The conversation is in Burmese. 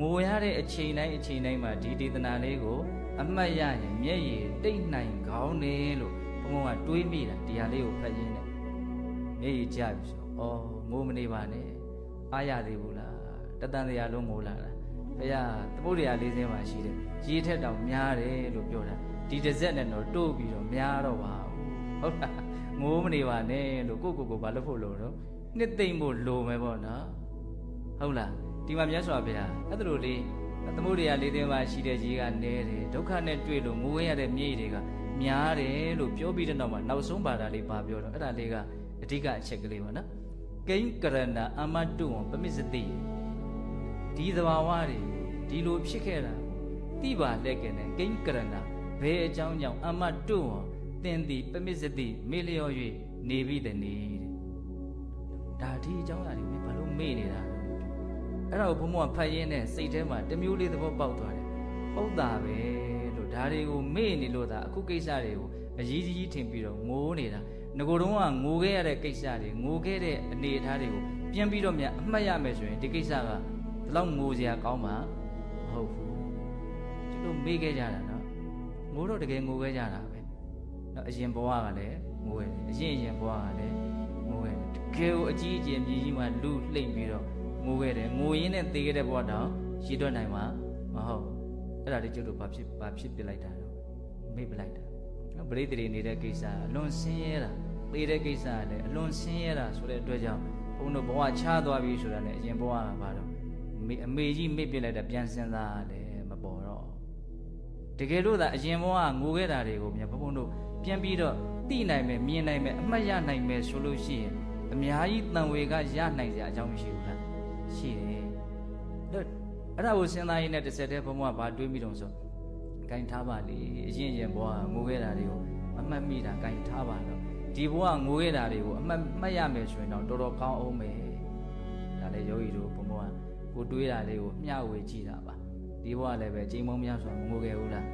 ငိုရတဲ့အချိန်တိုင်းမှာဒီဒေသနာလေးကိုအမှတ်ရရင်မျက်ရည်တိတ်နိုင်ကောင်းတယ်လို့ဘုံကတွေးမိတာဒီဟာလေးကိုဖတ်ရင်းနဲ့မျက်ရည်ကျပြီဆိုတော့ငိုမနေပါနဲ့အားရသေးဘူးလားတတန်တရားလုံးငိုလာတာဘုရားသမုဒ္ဒရာလေးစင်းမှာရှိတယ်ရေထက်တောင်များတယ်လို့ပြောတာဒီတစ်စက်နဲ့တော့တိုးပြီးတော့များတော့ပါဟုတ်လားငိုမနေပါနဲ့လို့ကိုဘာလို့ဖို့လို့တော့နှစ်သိမ့်ဖို့လိုမယ်ပေါ့နော်ဟုတ်လားဒီမှာမြတ်စွာဘုရားအဲ့ဒါလိုလေးသမုဒ္ဒရာလေးစင်းမှာရှိတဲ့ရေကနေတယ်ဒုက္ခနဲ့တွေ့လို့ငိုရတဲ့မြေတွေကများတယ်လို့ပြောပြီးတဲ့နောက်မှာနောက်ဆုံးပါတာလေးပါပြောတော့အဲ့ဒါလေးကအဓိကအချက်ကလေးပေါ့နော်ကိဉ္ကရဏအမတုဝံပမစ္စတိဒီသဘာဝတွေဒီလိုဖြစ်ခဲ့တာတိပါလက်ကနဲ့ကိဉ္ကရဏဘယ်အကြောင်းကြောင့်အမတုဝံသင်သည်ပမစ္စတိမေ့လျော့၍နေပြီတဲ့နေတဲ့ဒါဒီအကြောင်းအရာတွေဘာလို့မေ့နေတာအဲ့ဒါကိုဘုံဘုံကဖတ်ရင်းနဲ့စိတ်ထဲမှာတမျိုးလေးသဘောပေါက်သွားတယ်ဟုတ်တာပဲလို့ဒါတွေကိုမေ့နေလို့သာအခုကိစ္စတွေကိုအကြီးကြီးထင်ပြီးတော့ငိုးနေတာငကိုတုံးကငိုခဲ့ရတဲ့ကိစ္စတွေငိုခဲ့တဲ့အနေအထားတွေကိုပြန်ပြီးတော့မြန်အမှတ်ရမယ်ဆိုရင်ဒီကိစ္စကဒီလောက်ငိုစရာကောင်းမှာမဟုတ်ဘူးဒီလိုမေ့ခဲ့ကြတာနော်ငိုတော့တကယ်ငိုခဲ့ကြတာပဲနော်အရင်ဘဝကလည်းငိုခဲ့တယ်အရင်ဘဝကလည်းငိုခဲ့တယ်တကယ်ကိုအကြီးအကျယ်မြည်ကြီးမှလူလှိမ့်ပြီးတော့ငိုခဲ့တယ်ငိုရင်းနဲ့သေခဲ့တဲ့ဘဝတောင်ရှိတော့နိုင်မှာမဟုတ်အဲ့ဒါလေးကျုပ်တို့ဘာဖြစ်ပြလိုက်တာတော့မေ့ပလိုက်တာနော်ပရိသေတွေနေတဲ့ကိစ္စအလွန်ဆင်းရဲတာသေတဲ့ကိစ္စကလည်းအလွန်ဆင်းရဲတာဆိုတဲ့အတွက်ကြောင့်ဘုန်းတို့ဘဝချသွားပြီဆိုတာနဲ့အရင်ဘဝကဘာတော့အမေကြီးမေ့ပြလိုက်တာပြန်စဉ်းစားတယ်မပေါ်တော့တကယ်လို့သာအရင်ဘဝကငိုခဲ့တာတွေကိုမြန်ဘုန်းတို့ပြန်ပြီးတော့သိနိုင်မယ်မြင်နိုင်မယ်အမှတ်ရနိုင်မယ်ဆိုလို့ရှိရင်အများကြီးတန်ဝေကရနိုင်စရာအကြောင်းမရှိဘူးလားရှိတယ်အဲ့ဒါကိုစဉ်းစားရင်းနဲ့တစ်ဆက်တည်းဘုံကဘာတွေးမိတော့ဆိုဂိုင်းထားပါလေအရင်ဘဝငိုခဲ့တာတွေကိုအမှတ်မိတာဂိုင်းထားပါတော့ဒီဘဝငိုခဲ့တာတွေကိုအမှတ်ရမယ်ဆိုရင်တော့တော်တော်ကောင်းအောင်မယ်ဒါလည်းယောဂီတို့ဘုံကကိုတွေးတာလေးကိုမျှဝေကြည့်တာပါဒီဘဝလည်းပဲချိန်မုံများဆိုငိုခဲ့ဘူးလား